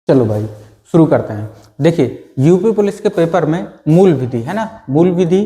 चलो भाई शुरू करते हैं। देखिए यूपी पुलिस के पेपर में मूल विधि है ना, मूल विधि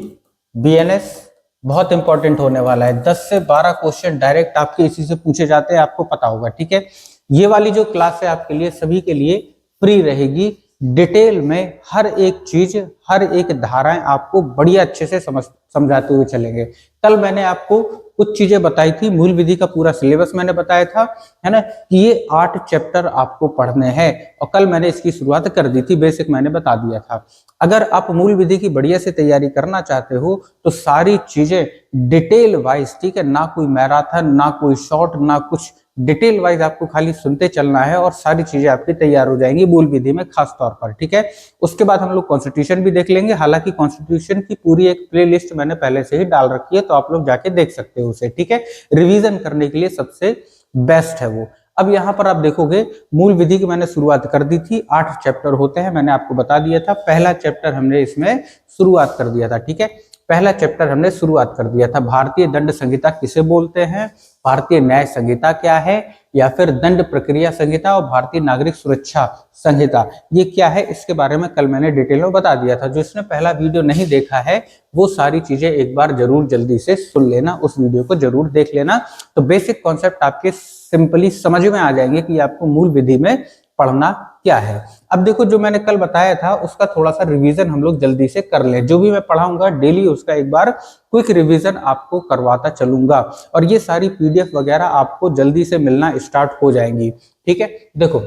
बीएनएस बहुत इंपॉर्टेंट होने वाला है। 10 से 12 क्वेश्चन डायरेक्ट आपके इसी से पूछे जाते हैं, आपको पता होगा। ठीक है, ये वाली जो क्लास है आपके लिए सभी के लिए फ्री रहेगी। डिटेल में हर एक चीज, हर एक धाराएं आपको बढ़िया अच्छे से समझाते हुए चलेंगे। कल मैंने आपको कुछ चीजें बताई थी, मूल विधि का पूरा सिलेबस मैंने बताया था, है ना, कि ये 8 चैप्टर आपको पढ़ने हैं और कल मैंने इसकी शुरुआत कर दी थी, बेसिक मैंने बता दिया था। अगर आप मूल विधि की बढ़िया से तैयारी करना चाहते हो तो सारी चीजें डिटेल वाइज, ठीक है, ना कोई मैराथन, ना कोई शॉर्ट, ना कुछ, डिटेल वाइज आपको खाली सुनते चलना है और सारी चीजें आपकी तैयार हो जाएंगी मूल विधि में खास तौर पर। ठीक है, उसके बाद हम लोग कॉन्स्टिट्यूशन भी देख लेंगे। हालांकि कॉन्स्टिट्यूशन की पूरी एक प्लेलिस्ट मैंने पहले से ही डाल रखी है, तो आप लोग जाके देख सकते हो उसे। ठीक है, रिवीजन करने के लिए सबसे बेस्ट है वो। अब यहाँ पर आप देखोगे मूल विधि की मैंने शुरुआत कर दी थी। 8 चैप्टर होते हैं, मैंने आपको बता दिया था। पहला चैप्टर हमने इसमें शुरुआत कर दिया था। ठीक है, पहला चैप्टर हमने शुरुआत कर दिया था, भारतीय दंड संहिता किसे बोलते हैं, भारतीय न्याय संहिता क्या है, या फिर दंड प्रक्रिया संहिता और भारतीय नागरिक सुरक्षा संहिता ये क्या है, इसके बारे में कल मैंने डिटेल में बता दिया था। जो इसने पहला वीडियो नहीं देखा है वो सारी चीजें एक बार जरूर जल्दी से सुन लेना, उस वीडियो को जरूर देख लेना, तो बेसिक कॉन्सेप्ट आपके सिंपली समझ में आ जाएंगे कि आपको मूल विधि में पढ़ना क्या है। अब देखो जो मैंने कल बताया था उसका थोड़ा सा रिवीजन हम लोग जल्दी से कर लें। जो भी मैं पढ़ाऊंगा डेली उसका एक बार क्विक रिवीजन आपको करवाता चलूंगा और ये सारी पीडीएफ वगैरह आपको जल्दी से मिलना स्टार्ट हो जाएंगी। ठीक है, देखो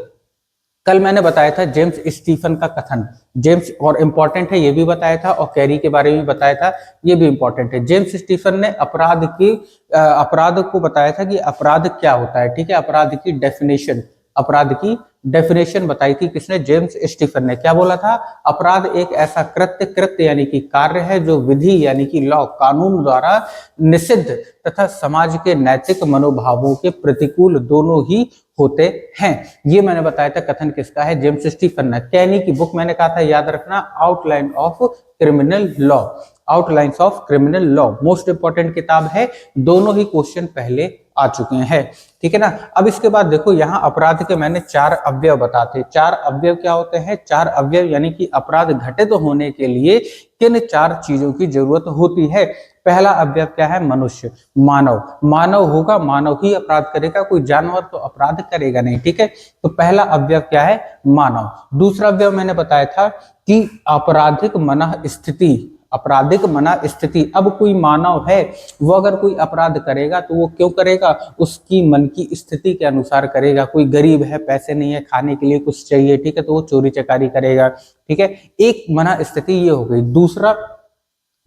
कल मैंने बताया था जेम्स स्टीफन का कथन, जेम्स, और इंपॉर्टेंट है ये भी बताया था, और कैरी के बारे में बताया था, ये भी इंपॉर्टेंट है। जेम्स स्टीफन ने अपराध को बताया था कि अपराध क्या होता है। ठीक है, अपराध की डेफिनेशन बताई थी किसने, जेम्स स्टीफन ने। क्या बोला था, अपराध एक ऐसा कृत्य यानी कि कार्य है जो विधि यानी कि लॉ, कानून द्वारा निषिद्ध तथा समाज के नैतिक मनोभावों के प्रतिकूल दोनों ही होते हैं। ये मैंने बताया था कथन किसका है, जेम्स स्टीफन ने। कैनी की बुक मैंने कहा था याद रखना, outline of criminal law, outlines of criminal law most important किताब है। दोनों ही क्वेश्चन पहले आ चुके हैं। ठीक है ना। अब इसके बाद देखो यहाँ अपराध के मैंने 4 अवयव बताते। 4 अवयव क्या होते हैं, 4 अवयव यानी कि अपराध घटित होने के लिए किन 4 चीजों की जरूरत होती है। पहला अवयव क्या है, मनुष्य, मानव। मानव होगा, मानव ही अपराध करेगा, कोई जानवर तो अपराध करेगा नहीं। ठीक है, तो पहला अवयव क्या है, मानव। दूसरा अवयव मैंने बताया था कि आपराधिक मनः स्थिति, आपराधिक मनः स्थिति। अब कोई मानव है, वो अगर कोई अपराध करेगा तो वो क्यों करेगा, उसकी मन की स्थिति के अनुसार करेगा। कोई गरीब है, पैसे नहीं है, खाने के लिए कुछ चाहिए, ठीक है, तो वो चोरी चकारी करेगा। ठीक है, एक मनः स्थिति ये हो गई। दूसरा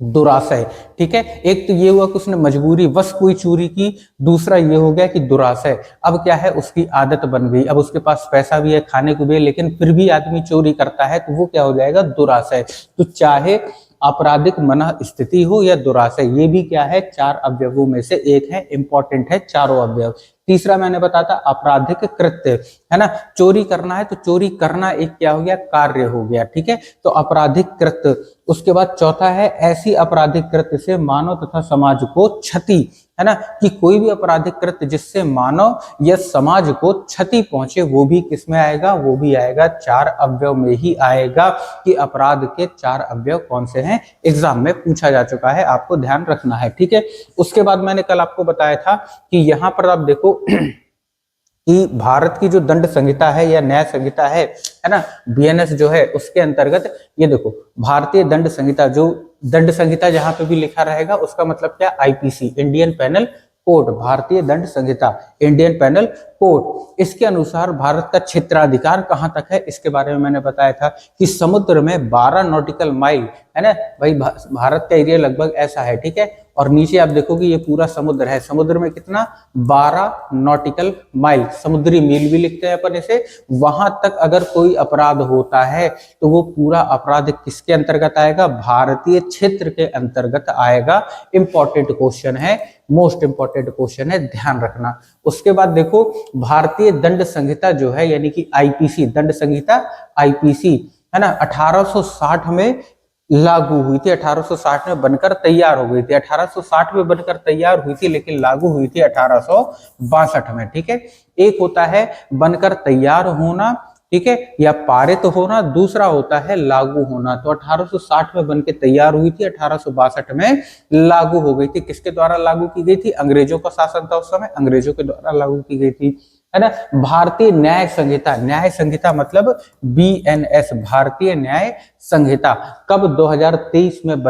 दुराशय। ठीक है, एक तो ये हुआ कि उसने मजबूरी वश कोई चोरी की, दूसरा ये हो गया कि दुराशय। अब क्या है, उसकी आदत बन गई, अब उसके पास पैसा भी है, खाने को भी है, लेकिन फिर भी आदमी चोरी करता है, तो वो क्या हो जाएगा, दुराशय। तो चाहे आपराधिक मनः स्थिति हो या दुराशय, ये भी क्या है, 4 अवयवों में से एक है, इंपॉर्टेंट है चारों अवयव। तीसरा मैंने बताया था आपराधिक कृत्य, है ना, चोरी करना है तो चोरी करना एक क्या हो गया, कार्य हो गया। ठीक है, तो आपराधिक कृत्य। उसके बाद चौथा है ऐसी आपराधिक कृत्य से मानव तथा समाज को क्षति, है ना, कि कोई भी आपराधिक कृत्य जिससे मानव या समाज को क्षति पहुंचे, वो भी किसमें आएगा, वो भी आएगा 4 अवयव में ही आएगा। कि अपराध के 4 अवयव कौन से हैं, एग्जाम में पूछा जा चुका है, आपको ध्यान रखना है। ठीक है, उसके बाद मैंने कल आपको बताया था कि यहाँ पर आप देखो कि भारत की जो दंड संहिता है या न्याय संहिता है ना, बीएनएस जो है, उसके अंतर्गत ये देखो भारतीय दंड संहिता, जो दंड संहिता जहां पे भी लिखा रहेगा उसका मतलब क्या, आईपीसी, इंडियन पेनल कोड, भारतीय दंड संहिता, इंडियन पेनल कोड। इसके अनुसार भारत का क्षेत्राधिकार कहां तक है, इसके बारे में मैंने बताया था कि समुद्र में 12 नॉटिकल माइल, है ना भाई, भारत का एरिया लगभग ऐसा है। ठीक है, और नीचे आप देखोगे ये पूरा समुद्र है, समुद्र में कितना, 12 नॉटिकल माइल, समुद्री मील भी लिखते हैं अपन इसे। वहां तक अगर कोई अपराध होता है तो वो पूरा अपराध किसके अंतर्गत आएगा, भारतीय क्षेत्र के अंतर्गत आएगा। इंपॉर्टेंट क्वेश्चन है, मोस्ट इंपॉर्टेंट क्वेश्चन है, ध्यान रखना। उसके बाद देखो भारतीय दंड संहिता जो है यानी कि आईपीसी, दंड संहिता आईपीसी, है ना, 1860 में लागू हुई थी, 1860 में बनकर तैयार हो गई थी, 1860 में बनकर तैयार हुई थी, लेकिन लागू हुई थी 1862 में। ठीक है, एक होता है बनकर तैयार होना ठीक है, या पारित होना, दूसरा होता है लागू होना। तो 1860 में बनके तैयार हुई थी, 1862 में लागू हो गई थी। किसके द्वारा लागू की गई थी? अंग्रेजों का शासन था उस समय, अंग्रेजों के द्वारा लागू की गई थी, है ना। भारतीय न्याय संहिता, न्याय संहिता मतलब बीएनएस, भारतीय न्याय संहिता कब 2023 में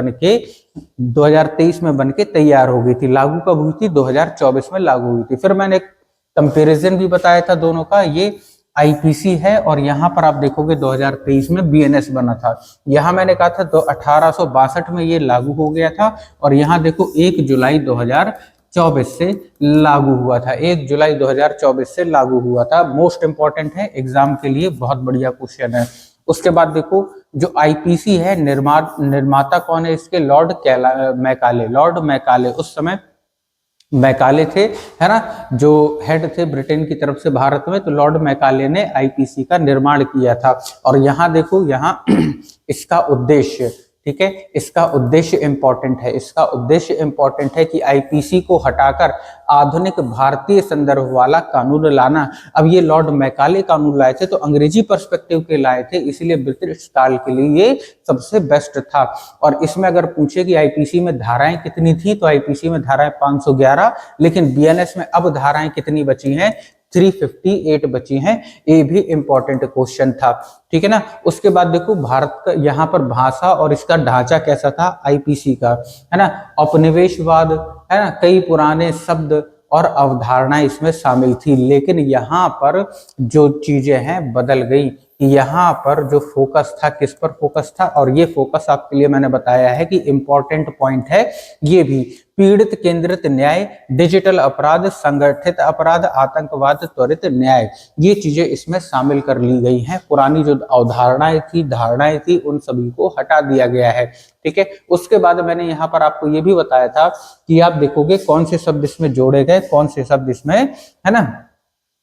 बनके तैयार हो गई थी। लागू कब हुई थी? 2024 में लागू हुई थी। फिर मैंने एक कंपैरिजन भी बताया था दोनों का, ये आईपीसी है और यहाँ पर आप देखोगे 2023 में बीएनएस बना था। यहाँ मैंने कहा था तो 1862 में ये लागू हो गया था और यहाँ देखो 1 जुलाई 2024 से लागू हुआ था, 1 जुलाई 2024 से लागू हुआ था। मोस्ट इंपॉर्टेंट है एग्जाम के लिए, बहुत बढ़िया क्वेश्चन है। उसके बाद देखो जो आईपीसी है, निर्माता कौन है इसके? लॉर्ड मैकाले, लॉर्ड मैकाले उस समय मैकाले थे, है ना, जो हेड थे ब्रिटेन की तरफ से भारत में। तो लॉर्ड मैकाले ने आईपीसी का निर्माण किया था। और यहाँ देखो, यहाँ इसका उद्देश्य, ठीक है, इसका उद्देश्य इंपॉर्टेंट है, इसका उद्देश्य इंपॉर्टेंट है कि आईपीसी को हटाकर आधुनिक भारतीय संदर्भ वाला कानून लाना। अब ये लॉर्ड मैकाले कानून लाए थे तो अंग्रेजी पर्सपेक्टिव के लाए थे, इसलिए ब्रिटिश काल के लिए ये सबसे बेस्ट था। और इसमें अगर पूछे कि आईपीसी में धाराएं कितनी थी, तो आईपीसी में धाराएं 511, लेकिन बीएनएस में अब धाराएं कितनी बची हैं? 358 बची हैं। ये भी इंपॉर्टेंट क्वेश्चन था, ठीक है ना। उसके बाद देखो भारत का यहाँ पर भाषा और इसका ढांचा कैसा था आईपीसी का, है ना। औपनिवेशवाद, है ना, कई पुराने शब्द और अवधारणाएं इसमें शामिल थी, लेकिन यहाँ पर जो चीजें हैं बदल गई। यहाँ पर जो फोकस था, किस पर फोकस था? और ये फोकस आपके लिए मैंने बताया है कि इंपॉर्टेंट पॉइंट है ये भी। पीड़ित केंद्रित न्याय, डिजिटल अपराध, संगठित अपराध, आतंकवाद, त्वरित न्याय, ये चीजें इसमें शामिल कर ली गई हैं। पुरानी जो अवधारणाएं थी, धारणाएं थी, उन सभी को हटा दिया गया है, ठीक है। उसके बाद मैंने यहाँ पर आपको ये भी बताया था कि आप देखोगे कौन से शब्द इसमें जोड़े गए, कौन से शब्द इसमें, है ना,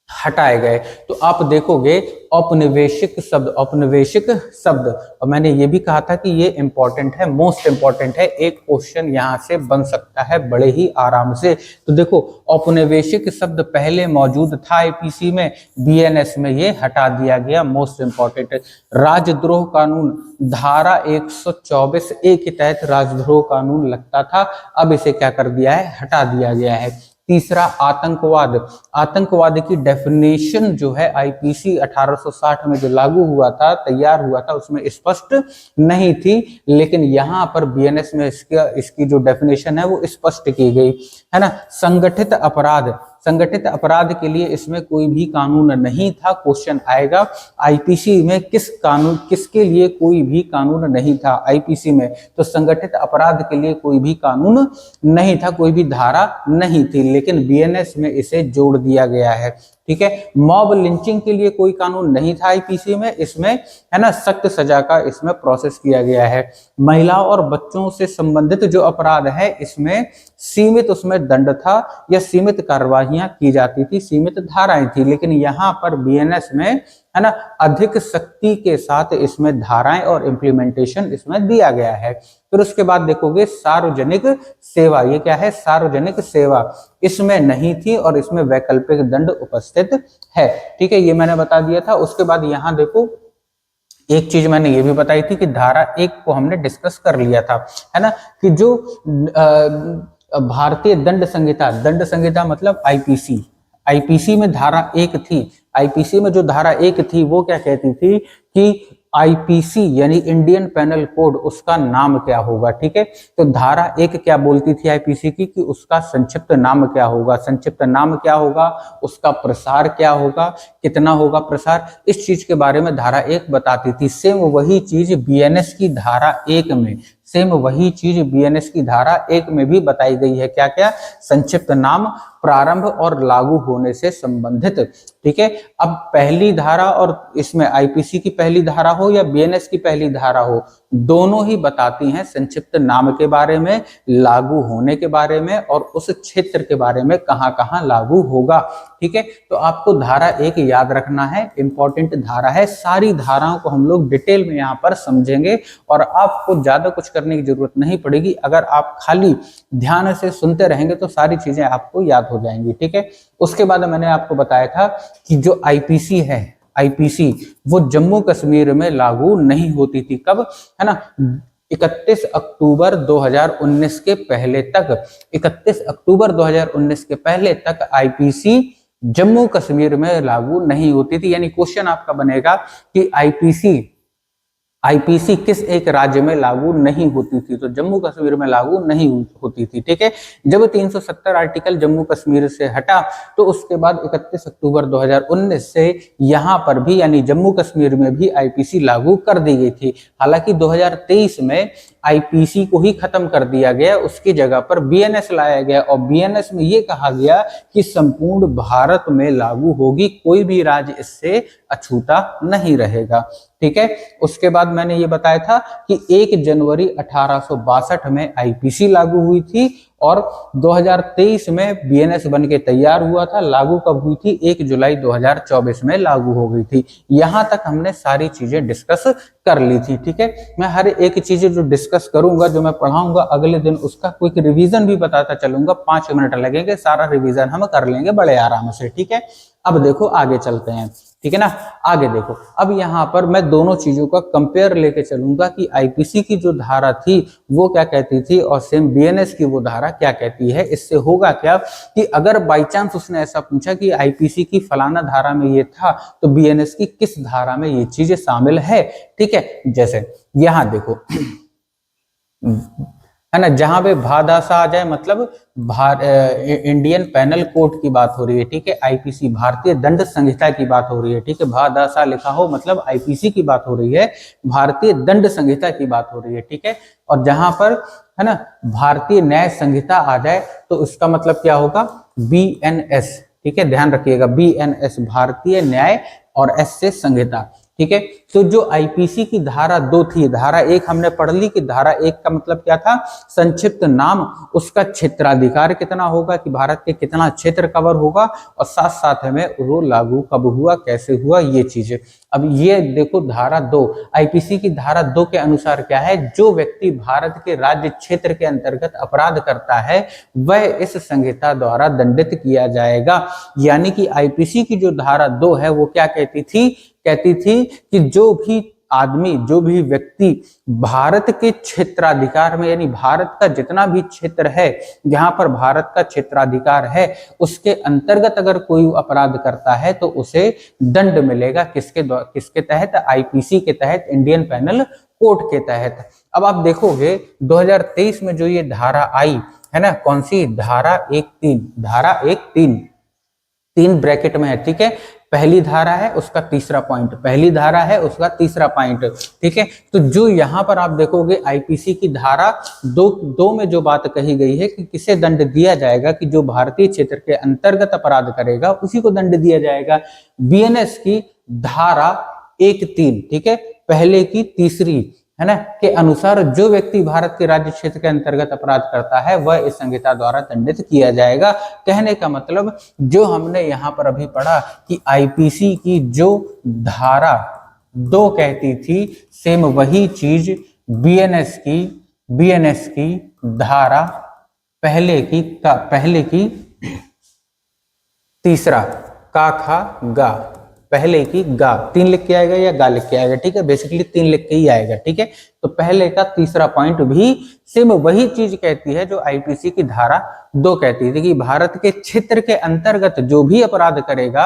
हटाए गए। तो आप देखोगे औपनिवेशिक शब्द, औपनिवेशिक शब्द, और मैंने ये भी कहा था कि ये इंपॉर्टेंट है, मोस्ट इंपॉर्टेंट है, एक क्वेश्चन यहाँ से बन सकता है बड़े ही आराम से। तो देखो औपनिवेशिक शब्द पहले मौजूद था आईपीसी में, बीएनएस में ये हटा दिया गया, मोस्ट इंपॉर्टेंट। राजद्रोह कानून, धारा 124 ए के तहत राजद्रोह कानून लगता था, अब इसे क्या कर दिया है? हटा दिया गया है। तीसरा आतंकवाद, आतंकवाद की डेफिनेशन जो है आईपीसी 1860 में जो लागू हुआ था, तैयार हुआ था, उसमें स्पष्ट नहीं थी, लेकिन यहाँ पर बीएनएस में इसकी जो डेफिनेशन है वो स्पष्ट की गई, है ना। संगठित अपराध, संगठित अपराध के लिए इसमें कोई भी कानून नहीं था। क्वेश्चन आएगा आईपीसी में किस कानून, किसके लिए कोई भी कानून नहीं था आईपीसी में? तो संगठित अपराध के लिए कोई भी कानून नहीं था, कोई भी धारा नहीं थी, लेकिन बीएनएस में इसे जोड़ दिया गया है, ठीक है। मॉब लिंचिंग के लिए कोई कानून नहीं था आईपीसी में, इसमें, है ना, सख्त सजा का इसमें प्रोसेस किया गया है। महिला और बच्चों से संबंधित जो अपराध है इसमें सीमित उसमें दंड था या सीमित कार्यवाहियां की जाती थी, सीमित धाराएं थी, लेकिन यहाँ पर बीएनएस में, है ना, अधिक शक्ति के साथ इसमें धाराएं और इम्प्लीमेंटेशन इसमें दिया गया है। फिर उसके बाद देखोगे सार्वजनिक सेवा, ये क्या है? सार्वजनिक सेवा, इसमें नहीं थी और इसमें वैकल्पिक दंड उपस्थित है, ठीक है, ये मैंने बता दिया था। उसके बाद यहाँ देखो एक चीज मैंने ये भी बताई थी कि धारा 1 को हमने डिस्कस कर लिया था, है ना, कि जो भारतीय दंड संहिता, दंड संहिता मतलब आईपीसी, आईपीसी में धारा 1 थी, आईपीसी में जो धारा 1 थी वो क्या कहती थी कि आईपीसी यानी इंडियन पेनल कोड, उसका नाम क्या होगा, ठीक है। तो धारा 1 क्या बोलती थी आईपीसी की कि उसका संक्षिप्त नाम क्या होगा, संक्षिप्त नाम क्या होगा, उसका प्रसार क्या होगा, कितना होगा प्रसार, इस चीज के बारे में धारा 1 बताती थी। सेम वही चीज बीएनएस की धारा 1 में, सेम वही चीज बीएनएस की धारा 1 में भी बताई गई है। क्या क्या? संक्षिप्त नाम, प्रारंभ और लागू होने से संबंधित, ठीक है। अब पहली धारा और इसमें आईपीसी की पहली धारा हो या बीएनएस की पहली धारा हो, दोनों ही बताती हैं संक्षिप्त नाम के बारे में, लागू होने के बारे में और उस क्षेत्र के बारे में कहां कहां लागू होगा, ठीक है। तो आपको धारा 1 याद रखना है, इंपॉर्टेंट धारा है। सारी धाराओं को हम लोग डिटेल में यहाँ पर समझेंगे और आपको ज्यादा कुछ करने की जरूरत नहीं पड़ेगी। अगर आप खाली ध्यान से सुनते रहेंगे तो सारी चीजें आपको याद हो जाएंगी, ठीक है। उसके बाद मैंने आपको बताया था कि जो आईपीसी है, आईपीसी वो जम्मू कश्मीर में लागू नहीं होती थी। कब, है ना, 31 अक्टूबर 2019 के पहले तक, 31 अक्टूबर 2019 के पहले तक आईपीसी जम्मू कश्मीर में लागू नहीं होती थी। यानी क्वेश्चन आपका बनेगा कि आईपीसी किस एक राज्य में लागू नहीं होती थी, तो जम्मू कश्मीर में लागू नहीं होती थी। ठीक है, जब 370 आर्टिकल जम्मू कश्मीर से हटा तो उसके बाद 31 अक्टूबर 2019 से यहां पर भी यानी जम्मू कश्मीर में भी आईपीसी लागू कर दी गई थी। हालांकि 2023 में आईपीसी को ही खत्म कर दिया गया, उसकी जगह पर बीएनएस लाया गया और बीएनएस में यह कहा गया कि संपूर्ण भारत में लागू होगी, कोई भी राज्य इससे अछूता नहीं रहेगा। ठीक है, उसके बाद मैंने ये बताया था कि 1 जनवरी 1862 में आईपीसी लागू हुई थी और 2023 में बीएनएस बन के तैयार हुआ था। लागू कब हुई थी? 1 जुलाई 2024 में लागू हो गई थी। यहां तक हमने सारी चीजें डिस्कस कर ली थी। ठीक है, मैं हर एक चीजें जो डिस्कस करूंगा, जो मैं पढ़ाऊंगा अगले दिन, उसका क्विक रिवीजन भी बताता चलूंगा। 5 मिनट लगेंगे, सारा रिवीजन हम कर लेंगे बड़े आराम से। ठीक है, अब देखो आगे चलते हैं। ठीक है ना, आगे देखो, अब यहाँ पर मैं दोनों चीजों का कंपेयर लेके चलूंगा कि आईपीसी की जो धारा थी वो क्या कहती थी और सेम बीएनएस की वो धारा क्या कहती है। इससे होगा क्या कि अगर बाई चांस उसने ऐसा पूछा कि आईपीसी की फलाना धारा में ये था तो बीएनएस की किस धारा में ये चीजें शामिल है। ठीक है, जैसे यहां देखो, है ना, जहां पे भादासा आ जाए मतलब इंडियन पेनल कोड की बात हो रही है। ठीक है, आईपीसी भारतीय दंड संहिता की बात हो रही है। ठीक है, भादासा लिखा हो मतलब आईपीसी की बात हो रही है, भारतीय दंड संहिता की बात हो रही है। ठीक है, और जहां पर, है ना, भारतीय न्याय संहिता आ जाए तो उसका मतलब क्या होगा? बीएनएस। ठीक है, ध्यान रखिएगा, बीएनएस भारतीय न्याय और एस से संहिता। ठीक है, तो जो आईपीसी की धारा 2 थी, धारा 1 हमने पढ़ ली कि धारा 1 का मतलब क्या था? संक्षिप्त नाम, उसका क्षेत्राधिकार कितना होगा कि भारत के कितना क्षेत्र कवर होगा, और साथ साथ में वो लागू कब हुआ, कैसे हुआ, ये चीजें। अब ये देखो धारा 2, आईपीसी की धारा 2 के अनुसार क्या है? जो व्यक्ति भारत के राज्य क्षेत्र के अंतर्गत अपराध करता है वह इस संहिता द्वारा दंडित किया जाएगा। यानी कि आईपीसी की जो धारा 2 है वो क्या कहती थी? कहती थी कि जो भी आदमी, जो भी व्यक्ति भारत के क्षेत्राधिकार में, यानी भारत का जितना भी क्षेत्र है जहां पर भारत का क्षेत्राधिकार है उसके अंतर्गत अगर कोई अपराध करता है तो उसे दंड मिलेगा। किसके तहत? आईपीसी के तहत, इंडियन पेनल कोड के तहत। अब आप देखोगे 2023 में जो ये धारा आई है ना, कौन सी? धारा 1(3), धारा 1(3), 3 ब्रैकेट में है। ठीक है, पहली धारा है उसका तीसरा पॉइंट, पहली धारा है उसका तीसरा पॉइंट। ठीक है, तो जो यहां पर आप देखोगे आईपीसी की धारा 2 में जो बात कही गई है कि किसे दंड दिया जाएगा, कि जो भारतीय क्षेत्र के अंतर्गत अपराध करेगा उसी को दंड दिया जाएगा। बीएनएस की धारा 1(3), ठीक है, पहले की तीसरी, है ना, के अनुसार जो व्यक्ति भारत के राज्य क्षेत्र के अंतर्गत अपराध करता है वह इस संहिता द्वारा दंडित किया जाएगा। कहने का मतलब जो हमने यहाँ पर अभी पढ़ा कि आईपीसी की जो धारा 2 कहती थी, सेम वही चीज बीएनएस की धारा पहले की तीसरा, का खा गा, पहले की गा, 3 लिख के आएगा या गा लिख के आएगा। ठीक है, बेसिकली 3 लिख के ही आएगा। ठीक है, तो पहले का तीसरा पॉइंट भी सेम वही चीज कहती है जो आईपीसी की धारा 2 कहती थी कि भारत के क्षेत्र के अंतर्गत जो भी अपराध करेगा,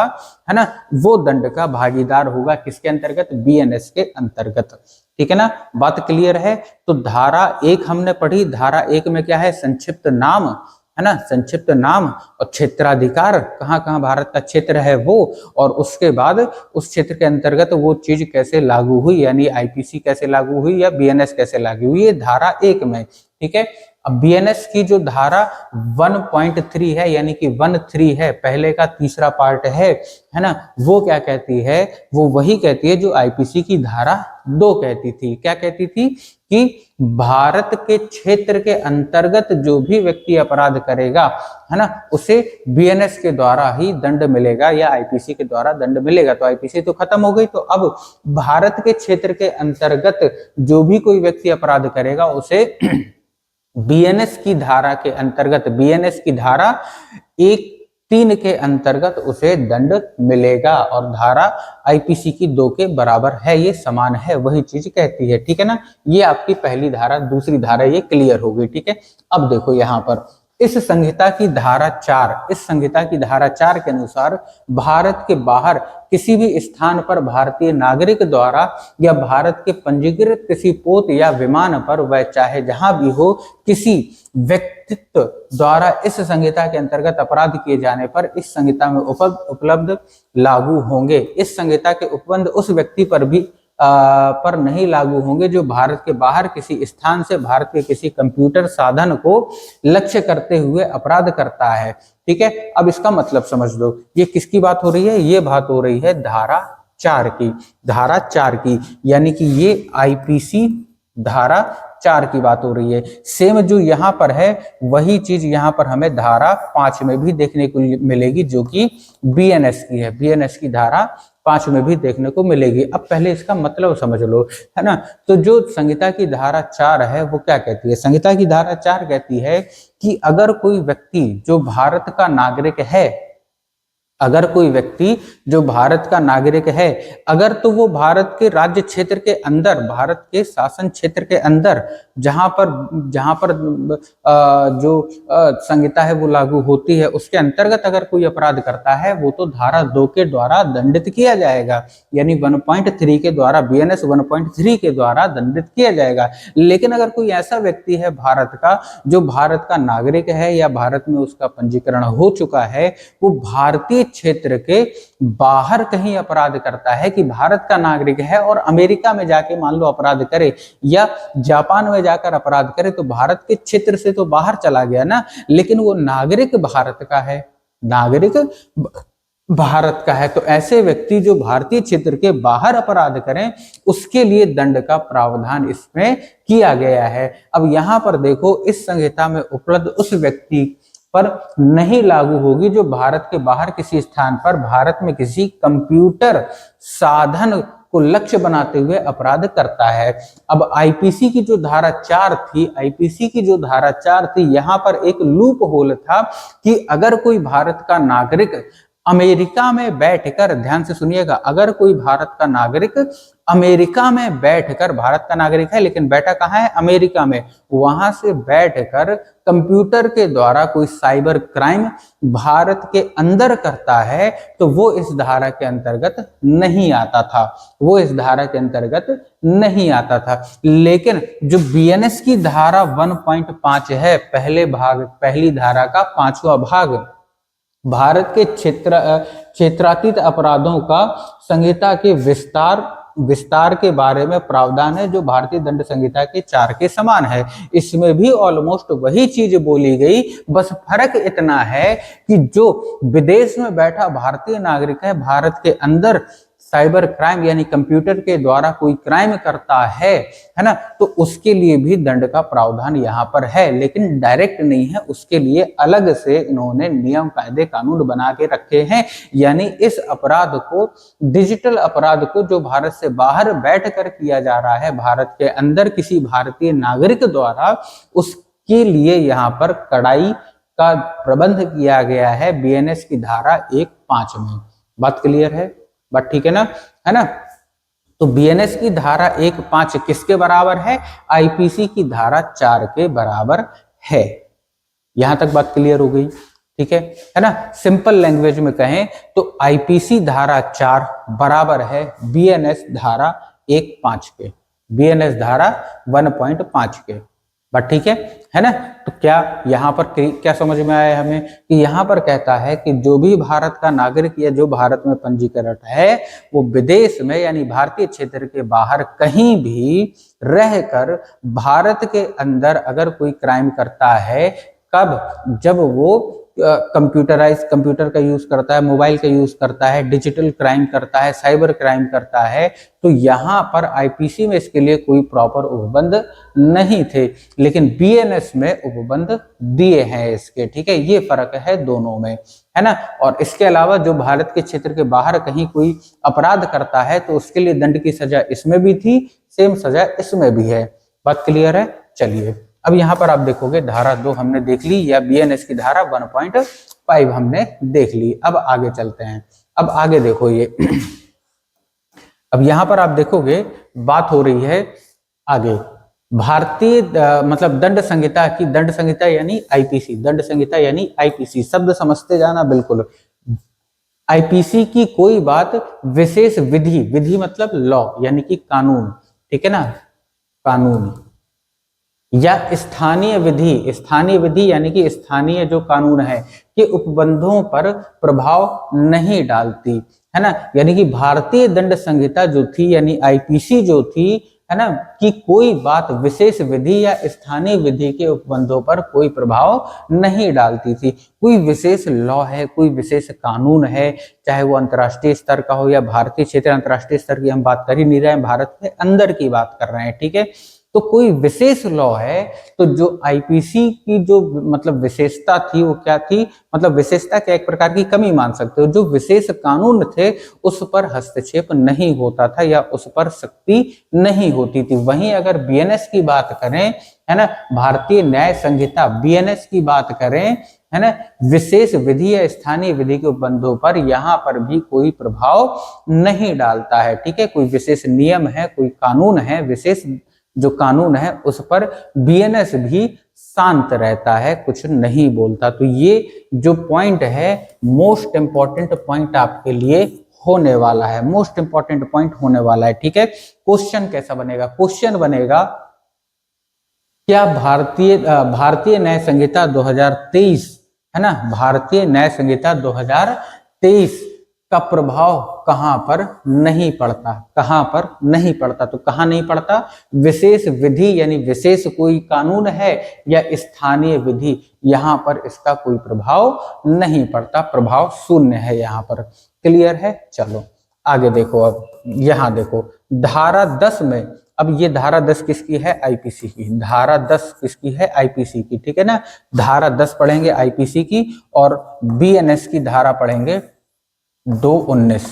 है ना, वो दंड का भागीदार होगा। किसके अंतर्गत? बीएनएस के अंतर्गत। ठीक है ना, बात क्लियर है। तो धारा 1 हमने पढ़ी, धारा 1 में क्या है? संक्षिप्त नाम, है ना, संक्षिप्त नाम और क्षेत्राधिकार, कहाँ कहाँ भारत का क्षेत्र है वो, और उसके बाद उस क्षेत्र के अंतर्गत वो चीज कैसे लागू हुई, यानी आईपीसी कैसे लागू हुई या बीएनएस कैसे लागू हुई, ये धारा 1 में। ठीक है, अब बीएनएस की जो धारा 1.3 है, यानी कि 1(3) है, पहले का तीसरा पार्ट है ना, वो क्या कहती है? वो वही कहती है जो आईपीसी की धारा 2 कहती थी। क्या कहती थी? कि भारत के क्षेत्र के अंतर्गत जो भी व्यक्ति अपराध करेगा, है ना, उसे बीएनएस के द्वारा ही दंड मिलेगा या आईपीसी के द्वारा दंड मिलेगा। तो आईपीसी तो खत्म हो गई, तो अब भारत के क्षेत्र के अंतर्गत जो भी कोई व्यक्ति अपराध करेगा उसे बीएनएस की धारा के अंतर्गत, बीएनएस की धारा 1 3 के अंतर्गत उसे दंड मिलेगा, और धारा आईपीसी की 2 के बराबर है, ये समान है, वही चीज कहती है। ठीक है ना, ये आपकी पहली धारा। दूसरी धारा ये क्लियर हो गई। ठीक है, अब देखो यहाँ पर इस संहिता की धारा 4, इस संहिता की धारा 4 के अनुसार भारत के बाहर किसी भी स्थान पर भारतीय नागरिक द्वारा या भारत के पंजीकृत किसी पोत या विमान पर, वह चाहे जहां भी हो, किसी व्यक्तित्व द्वारा इस संहिता के अंतर्गत अपराध किए जाने पर इस संहिता में उपलब्ध लागू होंगे। इस संहिता के उपबंध उस व्यक्ति पर भी पर नहीं लागू होंगे जो भारत के बाहर किसी स्थान से भारत के किसी कंप्यूटर साधन को लक्ष्य करते हुए अपराध करता है। ठीक है, अब इसका मतलब समझ लो, ये किसकी बात हो रही है? ये बात हो रही है धारा 4 की, धारा 4 की, यानी कि ये आईपीसी धारा 4 की बात हो रही है। सेम जो यहाँ पर है वही चीज यहाँ पर हमें धारा 5 में भी देखने को मिलेगी, जो कि बीएनएस की है, बीएनएस की धारा 5 में भी देखने को मिलेगी। अब पहले इसका मतलब समझ लो, है ना। तो जो संहिता की धारा 4 है वो क्या कहती है? संहिता की धारा 4 कहती है कि अगर कोई व्यक्ति जो भारत का नागरिक है, अगर कोई व्यक्ति जो भारत का नागरिक है, अगर तो वो भारत के राज्य क्षेत्र के अंदर, भारत के शासन क्षेत्र के अंदर जहां पर जो संहिता है वो लागू होती है, उसके अंतर्गत अगर कोई अपराध करता है, वो तो धारा 2 के द्वारा दंडित किया जाएगा, यानी 1.3 के द्वारा, बीएनएस 1.3 के द्वारा दंडित किया जाएगा। लेकिन अगर कोई ऐसा व्यक्ति है भारत का, जो भारत का नागरिक है या भारत में उसका पंजीकरण हो चुका है, वो भारतीय क्षेत्र के बाहर कहीं अपराध करता है, कि भारत का नागरिक है और अमेरिका में जाके मान लो अपराध करे या जापान में जाकर अपराध करे, तो भारत के क्षेत्र से तो बाहर चला गया ना, लेकिन वो नागरिक भारत का है, नागरिक भारत का है। तो ऐसे व्यक्ति जो भारतीय क्षेत्र के बाहर अपराध करें, उसके लिए दंड का प्रावधान इसमें किया गया है। अब यहां पर देखो, इस संहिता में उपलब्ध उस व्यक्ति पर नहीं लागू होगी जो भारत के बाहर किसी स्थान पर भारत में किसी कंप्यूटर साधन को लक्ष्य बनाते हुए अपराध करता है। अब आईपीसी की जो धारा 4 थी, आईपीसी की जो धारा 4 थी, यहां पर एक लूप होल था कि अगर कोई भारत का नागरिक अमेरिका में बैठकर, ध्यान से सुनिएगा, अगर कोई भारत का नागरिक अमेरिका में बैठकर, भारत का नागरिक है लेकिन बैठा कहाँ है? अमेरिका में, वहां से बैठकर कंप्यूटर के द्वारा कोई साइबर क्राइम भारत के अंदर करता है, तो वो इस धारा के अंतर्गत नहीं आता था, वो इस धारा के अंतर्गत नहीं आता था। लेकिन जो बीएनएस की धारा 1.5 है, पहले भाग, पहली धारा का 5वां भाग, भारत के क्षेत्रातीत अपराधों का संहिता के विस्तार के बारे में प्रावधान है, जो भारतीय दंड संहिता के 4 के समान है। इसमें भी ऑलमोस्ट वही चीज बोली गई, बस फर्क इतना है कि जो विदेश में बैठा भारतीय नागरिक है, भारत के अंदर साइबर क्राइम यानी कंप्यूटर के द्वारा कोई क्राइम करता है ना, तो उसके लिए भी दंड का प्रावधान यहाँ पर है, लेकिन डायरेक्ट नहीं है, उसके लिए अलग से इन्होंने नियम कायदे कानून बना के रखे हैं। यानी इस अपराध को, डिजिटल अपराध को जो भारत से बाहर बैठकर किया जा रहा है, भारत के अंदर किसी भारतीय नागरिक द्वारा, उसके लिए यहाँ पर कड़ाई का प्रबंध किया गया है बीएनएस की धारा 1.5 में। बात क्लियर है? बात ठीक है ना, है ना। तो बीएनएस की धारा 1.5 किसके बराबर है? आईपीसी की धारा 4 के बराबर है। यहां तक बात क्लियर हो गई, ठीक है ना। सिंपल लैंग्वेज में कहें तो आईपीसी धारा 4 बराबर है बीएनएस धारा 1.5 के, बीएनएस धारा 1.5 के। बात ठीक है ना। तो क्या यहाँ पर क्या समझ में आया हमें कि यहाँ पर कहता है कि जो भी भारत का नागरिक या जो भारत में पंजीकृत है, वो विदेश में यानी भारतीय क्षेत्र के बाहर कहीं भी रहकर भारत के अंदर अगर कोई क्राइम करता है, कब? जब वो कंप्यूटर का यूज करता है, मोबाइल का यूज करता है, डिजिटल क्राइम करता है, साइबर क्राइम करता है, तो यहाँ पर आईपीसी में इसके लिए कोई प्रॉपर उपबंध नहीं थे, लेकिन बीएनएस में उपबंध दिए हैं इसके, ठीक है। ये फर्क है दोनों में, है ना। और इसके अलावा जो भारत के क्षेत्र के बाहर कहीं कोई अपराध करता है, तो उसके लिए दंड की सजा इसमें भी थी, सेम सजा इसमें भी है। बात क्लियर है? चलिए अब यहाँ पर आप देखोगे धारा 2 हमने देख ली, या बीएनएस की धारा 1.5 हमने देख ली। अब आगे चलते हैं। अब आगे देखो ये अब यहाँ पर आप देखोगे बात हो रही है आगे भारतीय मतलब दंड संहिता की, दंड संहिता यानी आईपीसी, दंड संहिता यानी आईपीसी, शब्द समझते जाना बिल्कुल। आईपीसी की कोई बात विशेष विधि, विधि मतलब लॉ यानी कि कानून, ठीक है ना, कानून, या स्थानीय विधि, स्थानीय विधि यानी कि स्थानीय जो कानून है के उपबंधों पर प्रभाव नहीं डालती, है ना। यानी कि भारतीय दंड संहिता जो थी यानी आईपीसी जो थी, है ना, कि कोई बात विशेष विधि या स्थानीय विधि के उपबंधों पर कोई प्रभाव नहीं डालती थी। कोई विशेष लॉ है, कोई विशेष कानून है, चाहे वो अंतर्राष्ट्रीय स्तर का हो या भारतीय क्षेत्र, अंतर्राष्ट्रीय स्तर की हम बात कर ही नहीं रहे हैं, भारत के अंदर की बात कर रहे हैं, ठीक है। तो कोई विशेष लॉ है, तो जो आईपीसी की जो मतलब विशेषता थी वो क्या थी, मतलब विशेषता क्या, एक प्रकार की कमी मान सकते हो, जो विशेष कानून थे उस पर हस्तक्षेप नहीं होता था या उस पर सख्ती नहीं होती थी। वहीं अगर बीएनएस की बात करें, है ना, भारतीय न्याय संहिता बीएनएस की बात करें, है ना, विशेष विधि या स्थानीय विधि के उपबंधों पर यहाँ पर भी कोई प्रभाव नहीं डालता है, ठीक है। कोई विशेष नियम है, कोई कानून है, विशेष जो कानून है उस पर बीएनएस भी शांत रहता है, कुछ नहीं बोलता। तो ये जो पॉइंट है मोस्ट इंपॉर्टेंट पॉइंट आपके लिए होने वाला है, मोस्ट इंपॉर्टेंट पॉइंट होने वाला है, ठीक है। क्वेश्चन कैसा बनेगा, क्वेश्चन बनेगा क्या भारतीय न्याय संहिता 2023, है ना, भारतीय न्याय संहिता 2023 का प्रभाव कहां पर नहीं पड़ता, कहां पर नहीं पड़ता। तो कहां नहीं पड़ता, विशेष विधि यानी विशेष कोई कानून है या स्थानीय विधि, यहां पर इसका कोई प्रभाव नहीं पड़ता, प्रभाव शून्य है यहां पर। क्लियर है। चलो आगे देखो। अब यहां देखो धारा 10 में, अब ये धारा 10 किसकी है, आईपीसी की, धारा 10 किसकी है, आईपीसी की, ठीक है ना। धारा 10 पढ़ेंगे आईपीसी की, और बीएनएस की धारा पढ़ेंगे 219,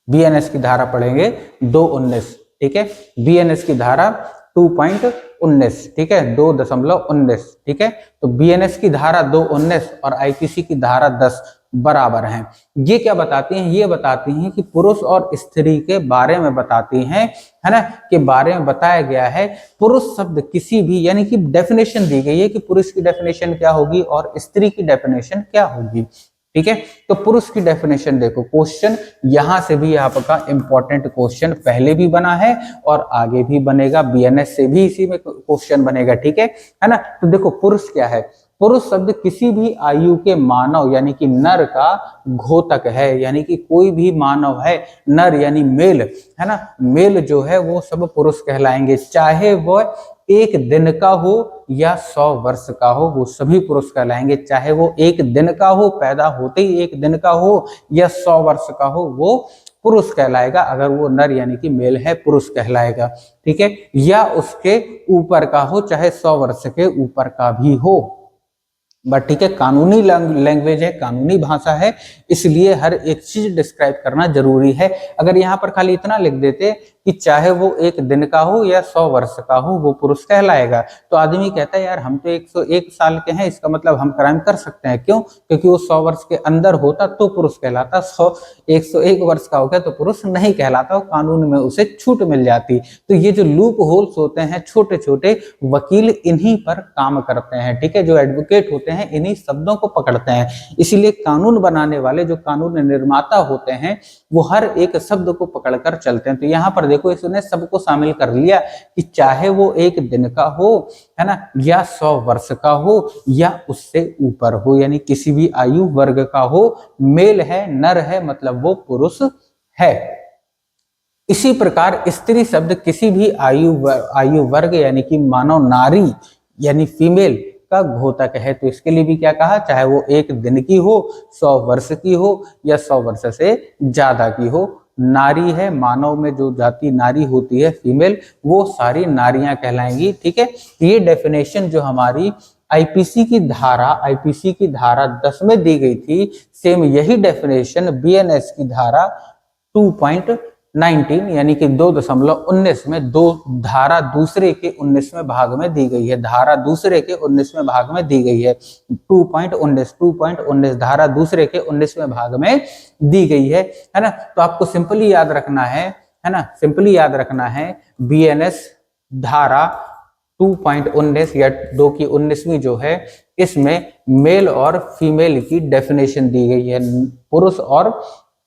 बीएनएस की धारा पढ़ेंगे 219, ठीक है। बीएनएस की धारा 2.19, ठीक है, 2.19, ठीक है। तो बीएनएस की धारा 219 और आईपीसी की धारा 10 बराबर हैं। ये क्या बताती हैं, ये बताती हैं कि पुरुष और स्त्री के बारे में बताती हैं, है ना, के बारे में बताया गया है। पुरुष शब्द किसी भी, यानी कि डेफिनेशन दी गई है कि पुरुष की डेफिनेशन क्या होगी और स्त्री की डेफिनेशन क्या होगी, ठीक है। तो पुरुष की डेफिनेशन देखो, क्वेश्चन यहां से भी आपका इंपॉर्टेंट क्वेश्चन पहले भी बना है और आगे भी बनेगा, बीएनएस से भी इसी में क्वेश्चन बनेगा, ठीक है ना। तो देखो पुरुष क्या है, पुरुष शब्द किसी भी आयु के मानव यानी कि नर का घोतक है, यानी कि कोई भी मानव है, नर यानी मेल, है ना, मेल जो है वो सब पुरुष कहलाएंगे, चाहे वह 1 दिन का हो या 100 वर्ष का हो, वो सभी पुरुष कहलाएंगे। चाहे वो 1 दिन का हो, पैदा होते ही 1 दिन का हो, या 100 वर्ष का हो, वो पुरुष कहलाएगा। अगर वो नर यानी कि मेल है, पुरुष कहलाएगा, ठीक है। या उसके ऊपर का हो, चाहे 100 वर्ष के ऊपर का भी हो, बट ठीक है, कानूनी लैंग्वेज है, कानूनी भाषा है, इसलिए हर एक चीज डिस्क्राइब करना जरूरी है। अगर यहाँ पर खाली इतना लिख देते कि चाहे वो 1 दिन का हो या 100 वर्ष का हो, वो पुरुष कहलाएगा, तो आदमी कहता है यार हम तो 101 साल के हैं, इसका मतलब हम क्राइम कर सकते हैं। क्यों? क्योंकि वो 100 वर्ष के अंदर होता तो पुरुष कहलाता, 101 वर्ष का हो गया तो पुरुष नहीं कहलाता, कानून में उसे छूट मिल जाती। तो ये जो लूप होल्स होते हैं, छोटे छोटे वकील इन्हीं पर काम करते हैं, ठीक है। जो एडवोकेट होते हैं इन्हीं शब्दों को पकड़ते हैं, इसीलिए कानून बनाने वाले जो कानून निर्माता होते हैं वो हर एक शब्द को पकड़कर चलते हैं। तो यहाँ पर देखो इसने सबको शामिल कर लिया कि चाहे वो 1 दिन का हो, है ना, या 100 वर्ष का हो या उससे ऊपर हो, यानी किसी भी आयु वर्ग का हो, मेल है, नर है, मतलब वो पुरुष है। इसी प्रकार स्त्री शब्द किसी भी आयु वर्ग यानी कि मानव नारी यानी फीमेल का घोतक है। तो इसके लिए भी क्या कहा, चाहे वो 1 दिन की हो, 100 वर्ष की हो या 100 वर्ष से ज्यादा की हो। नारी है, मानव में जो जाति नारी होती है, फीमेल, वो सारी नारियां कहलाएंगी, ठीक है। ये डेफिनेशन जो हमारी आईपीसी की धारा 10 में दी गई थी, सेम यही डेफिनेशन बीएनएस की धारा 19 यानी कि 2.19 में दो धारा दूसरे के 19वें भाग में दी गई है, धारा दूसरे के 19वें भाग में दी गई है। 2.19 धारा दूसरे के 19वें भाग में दी गई है ना। तो आपको सिंपली याद रखना है ना, सिंपली याद रखना है बीएनएस धारा 2.19 या 2 की 19वीं जो है, इसमें मेल और फीमेल की डेफिनेशन दी गई है,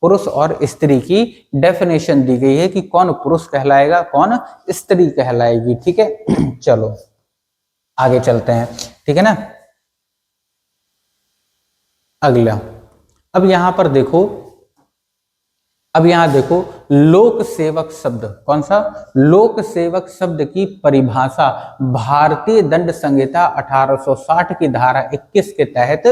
पुरुष और स्त्री की डेफिनेशन दी गई है कि कौन पुरुष कहलाएगा, कौन स्त्री कहलाएगी। ठीक है, चलो आगे चलते हैं। ठीक है ना, अगला अब यहां पर देखो, अब यहां देखो लोक सेवक शब्द, कौन सा? लोक सेवक शब्द की परिभाषा भारतीय दंड संहिता 1860 की धारा 21 के तहत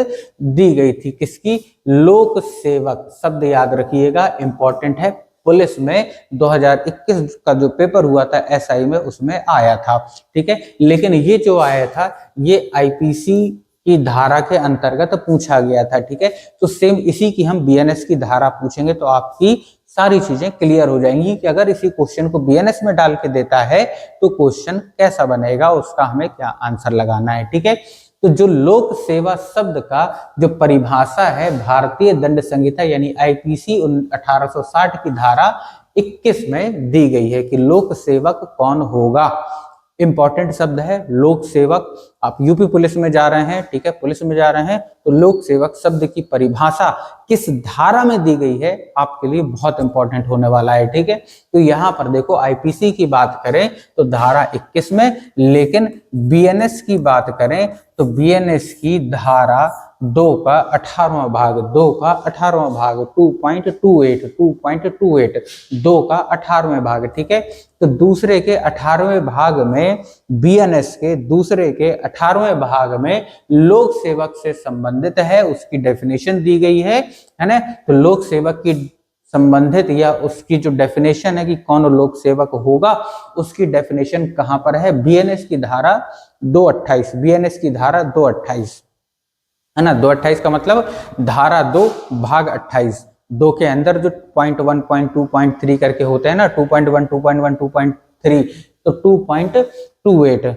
दी गई थी। किसकी? लोक सेवक शब्द याद रखिएगा, इंपॉर्टेंट है। पुलिस में 2021 का जो पेपर हुआ था एसआई में, उसमें आया था। ठीक है, लेकिन ये जो आया था ये आईपीसी की धारा के अंतर्गत पूछा गया था। ठीक है, तो सेम इसी की हम बीएनएस की धारा पूछेंगे तो आपकी सारी चीजें क्लियर हो जाएंगी कि अगर इसी क्वेश्चन को बीएनएस में डाल के देता है तो क्वेश्चन कैसा बनेगा, उसका हमें क्या आंसर लगाना है। ठीक है, तो जो लोक सेवा शब्द का जो परिभाषा है भारतीय दंड संहिता यानी आईपीसी 1860 की धारा 21 में दी गई है कि लोक सेवक कौन होगा। इंपॉर्टेंट शब्द है लोक सेवक। आप यूपी पुलिस में जा रहे हैं, ठीक है, पुलिस में जा रहे हैं तो लोक सेवक शब्द की परिभाषा किस धारा में दी गई है आपके लिए बहुत इंपॉर्टेंट होने वाला है। ठीक है, तो यहाँ पर देखो आईपीसी की बात करें तो धारा 21 में, लेकिन बीएनएस की बात करें तो बीएनएस की धारा 2 का 18वां भाग, 2 का 18वां भाग 2.28 2 का 18वें भाग। ठीक है, तो दूसरे के 18वें भाग में बीएनएस के दूसरे के 18वें भाग में लोक सेवक से संबंधित है, उसकी डेफिनेशन दी गई है ना। तो लोक सेवक की संबंधित या उसकी जो डेफिनेशन है कि कौन लोक सेवक होगा, उसकी डेफिनेशन कहां पर है? बीएनएस की धारा 228, बीएनएस की धारा 228 है ना। 228 का मतलब धारा 2 भाग 28, 2 के अंदर जो 0.1, 0.2, 0.3 करके होते हैं ना, 2.1, 2.1, 2.3, तो 2.28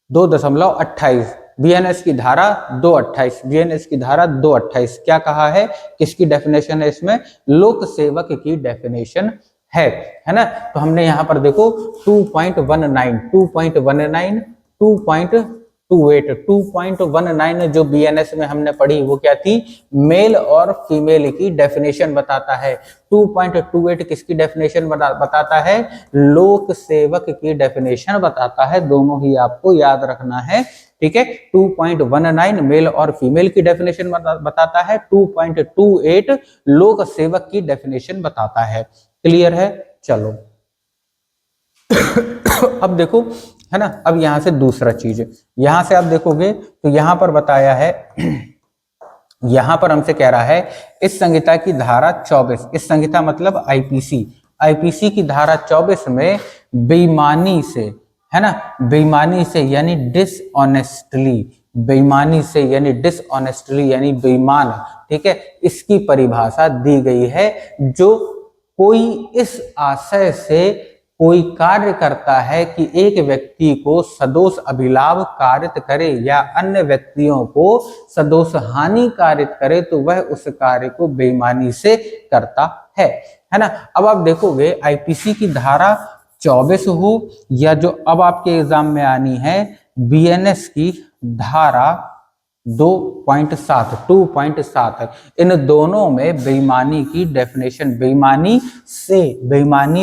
2.28 बीएनएस की धारा 228, बीएनएस की धारा 228 क्या कहा है, किसकी डेफिनेशन है? इसमें लोक सेवक की डेफिनेशन है ना। तो हमने यहां पर देखो 2.19, 2.19 जो बीएनएस में हमने पढ़ी वो क्या थी? मेल और फीमेल की डेफिनेशन बताता है। 2.28 किसकी डेफिनेशन बताता है? लोक सेवक की डेफिनेशन बताता है। दोनों ही आपको याद रखना है। ठीक है, 2.19 मेल और फीमेल की डेफिनेशन बताता है, 2.28 लोक सेवक की डेफिनेशन बताता है। क्लियर है? चलो अब देखो है ना, अब यहां से दूसरा चीज, यहां से आप देखोगे तो यहां पर बताया है, यहां पर हमसे कह रहा है इस संहिता की धारा 24, इस संहिता मतलब आईपीसी, आईपीसी की धारा 24 में बेईमानी से, है ना, बेईमानी से यानी डिसऑनेस्टली, बेईमानी से यानी डिसऑनेस्टली यानी बेईमान, ठीक है, इसकी परिभाषा दी गई है। जो कोई इस आशय से कोई कार्य करता है कि एक व्यक्ति को सदोष अभिलाभ कारित करे या अन्य व्यक्तियों को सदोष हानि कारित करे तो वह उस कार्य को बेईमानी से करता है ना। अब आप देखोगे आईपीसी की धारा 24 हो या जो अब आपके एग्जाम में आनी है बीएनएस की धारा 2.7, इन दोनों में बेईमानी की डेफिनेशन, बेईमानी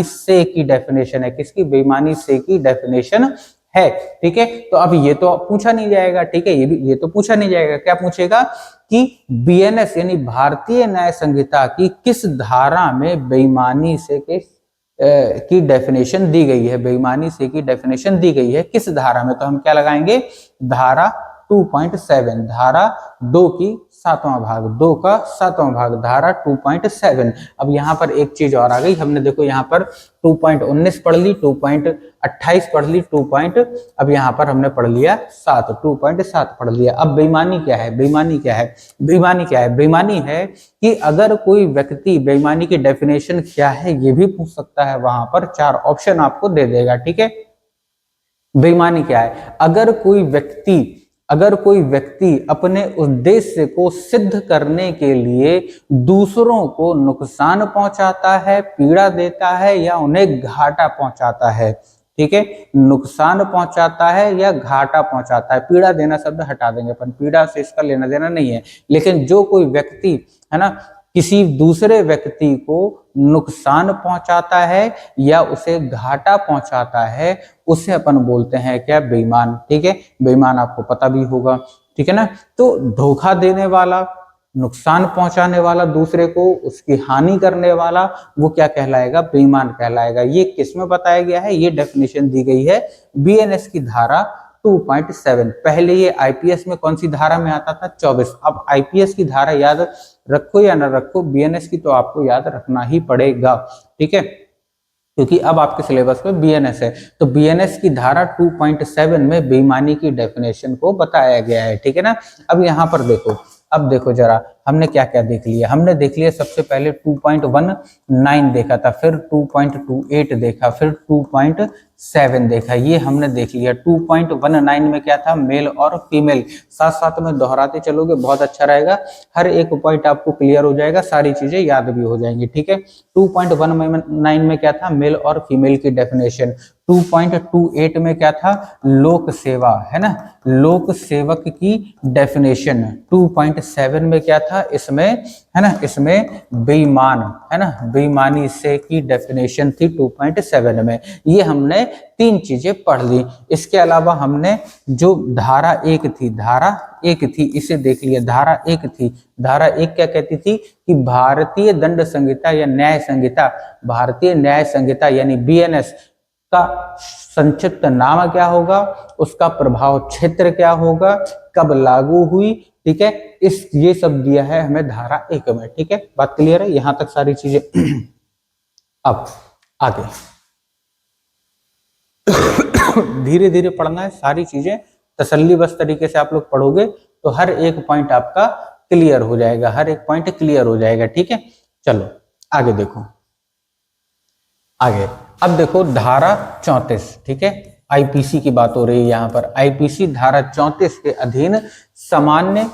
से की डेफिनेशन है। किसकी? बेईमानी से की डेफिनेशन है। ठीक है, तो अब ये तो पूछा नहीं जाएगा, ठीक है, ये तो पूछा नहीं जाएगा। क्या पूछेगा कि बीएनएस यानी भारतीय न्याय संहिता की किस धारा में बेईमानी से की डेफिनेशन दी गई है, बेईमानी से की डेफिनेशन दी गई है किस धारा में? तो हम क्या लगाएंगे? धारा 2.7, धारा 2 की 7वां भाग, 2 का 7वां भाग, धारा 2.7। अब यहाँ पर एक चीज और आ गई, हमने देखो यहाँ पर 2.19 पढ़ ली, 2.28 पढ़ ली, अब यहाँ पर हमने पढ़ लिया 2.7 पढ़ लिया। अब बेईमानी क्या है? बेईमानी क्या है? बेईमानी क्या है? बेईमानी है कि अगर कोई व्यक्ति, बेईमानी की डेफिनेशन क्या है ये भी पूछ सकता है, वहां पर 4 ऑप्शन आपको दे देगा, ठीक है। बेईमानी क्या है? अगर कोई व्यक्ति अपने उद्देश्य को सिद्ध करने के लिए दूसरों को नुकसान पहुंचाता है, पीड़ा देता है या उन्हें घाटा पहुंचाता है, ठीक है, नुकसान पहुंचाता है या घाटा पहुंचाता है। पीड़ा देना शब्द हटा देंगे अपन, पीड़ा से इसका लेना देना नहीं है, लेकिन जो कोई व्यक्ति है ना किसी दूसरे व्यक्ति को नुकसान पहुंचाता है या उसे घाटा पहुंचाता है, उसे अपन बोलते हैं क्या? बेईमान, ठीक है। बेईमान आपको पता भी होगा, ठीक है ना। तो धोखा देने वाला, नुकसान पहुंचाने वाला दूसरे को, उसकी हानि करने वाला, वो क्या कहलाएगा? बेईमान कहलाएगा। ये किसमें बताया गया है? ये डेफिनेशन दी गई है बीएनएस की धारा 2.7। पहले ये आईपीएस में कौन सी धारा में आता था? 24। अब आईपीएस की धारा याद रखो या ना रखो, बीएनएस की तो आपको याद रखना ही पड़ेगा, ठीक है, क्योंकि अब आपके सिलेबस में बीएनएस है। तो बीएनएस की धारा 2.7 में बेईमानी की डेफिनेशन को बताया गया है, ठीक है ना। अब यहाँ पर देखो, अब देखो जरा हमने क्या क्या देख लिया। हमने देख लिया सबसे पहले 2.19 देखा था, फिर 2.28 देखा, फिर 2.7 देखा, ये हमने देख लिया। 2.19 में क्या था? मेल और फीमेल। साथ साथ में दोहराते चलोगे बहुत अच्छा रहेगा, हर एक पॉइंट आपको क्लियर हो जाएगा, सारी चीजें याद भी हो जाएंगी, ठीक है। 2.19 में क्या था? मेल और फीमेल की डेफिनेशन। 2.28 में क्या था? लोक सेवा, है ना, लोक सेवक की डेफिनेशन। 2.7 में क्या था? इसमें, है ना, इसमें बेईमान, है ना, बेईमानी से की डेफिनेशन थी 2.7 में। ये हमने 3 चीजें पढ़ ली। इसके अलावा हमने जो धारा 1 थी, धारा 1 थी, इसे देख लिया। धारा 1 थी, धारा 1 क्या कहती थी कि भारतीय दंड संहिता या न्याय संहिता, भारतीय न्याय संहिता यानी बीएनएस का संक्षिप्त नाम क्या होगा, उसका प्रभाव क्षेत्र क्या होगा, कब लागू हुई, ठीक है, ये सब दिया है हमें धारा 1 में, ठीक है। बात क्लियर है यहां तक सारी चीजें। अब आगे धीरे धीरे पढ़ना है, सारी चीजें तसल्ली बस तरीके से आप लोग पढ़ोगे तो हर एक पॉइंट आपका क्लियर हो जाएगा, हर एक पॉइंट क्लियर हो जाएगा, ठीक है। चलो आगे देखो, आगे अब देखो धारा 34, ठीक है, आईपीसी की बात हो रही है यहाँ पर। आईपीसी धारा 34 के अधीन सामान्य